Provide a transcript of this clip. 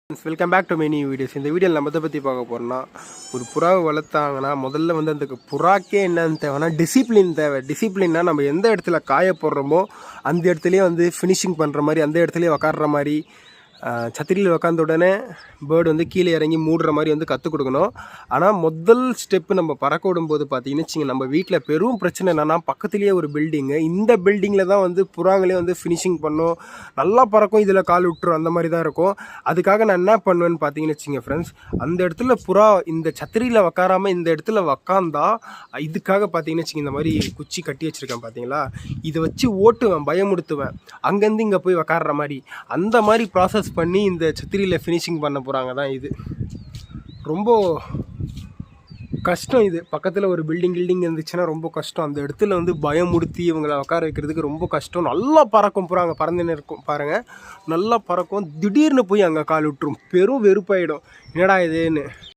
Welcome back to many videos. இந்த வீடியோவில் நம்ம எதை பற்றி பார்க்க போகிறோம்னா, ஒரு புறாவை வளர்த்தாங்கன்னா முதல்ல வந்து அந்த புறாக்கே என்னன்னு தேவைன்னா டிசிப்ளின் தேவை. டிசிப்ளின்னா நம்ம எந்த இடத்துல காய போடுறோமோ அந்த இடத்துலையே வந்து ஃபினிஷிங் பண்ணுற மாதிரி, அந்த இடத்துலையே உக்காடுற மாதிரி, சத்திரியில் உக்காந்த உடனே பேர்டு வந்து கீழே இறங்கி மூடுற மாதிரி வந்து கற்றுக் கொடுக்கணும். ஆனால் முதல் ஸ்டெப்பு நம்ம பறக்க விடும்போது பார்த்தீங்கன்னு வச்சுங்க, நம்ம வீட்டில் பெரும் பிரச்சனை என்னென்னா, பக்கத்துலேயே ஒரு பில்டிங்கு, இந்த பில்டிங்கில் தான் வந்து புறாங்களே வந்து ஃபினிஷிங் பண்ணும், நல்லா பறக்கும், இதில் கால் விட்டுரும், அந்த மாதிரி தான் இருக்கும். அதுக்காக நான் என்ன பண்ணுவேன்னு பார்த்தீங்கன்னு வச்சுங்க ஃப்ரெண்ட்ஸ், அந்த இடத்துல புறா இந்த சத்திரியில் உக்காராமல் இந்த இடத்துல உக்காந்தா, இதுக்காக பார்த்தீங்கன்னு வச்சுங்க இந்த மாதிரி குச்சி கட்டி வச்சுருக்கேன் பார்த்தீங்களா, இதை வச்சு ஓட்டுவேன், பயமுடுத்துவேன், அங்கேருந்து இங்கே போய் உக்காடுற மாதிரி. அந்த மாதிரி ப்ராசஸ் பண்ணி இந்த சத்திரியில் ஃபினிஷிங் பண்ண போகிறாங்க தான். இது ரொம்ப கஷ்டம். இது பக்கத்தில் ஒரு பில்டிங் இருந்துச்சுன்னா ரொம்ப கஷ்டம். அந்த இடத்துல வந்து பயமுடுத்தி இவங்களை உட்கார வைக்கிறதுக்கு ரொம்ப கஷ்டம். நல்லா பறக்கும் புறாங்க, பறந்துன்னு இருக்கும் பாருங்கள், நல்லா பறக்கும். திடீர்னு போய் அங்கே கால் விட்டுரும், பெரும் வெறுப்பாயிடும், என்னடா இதுன்னு.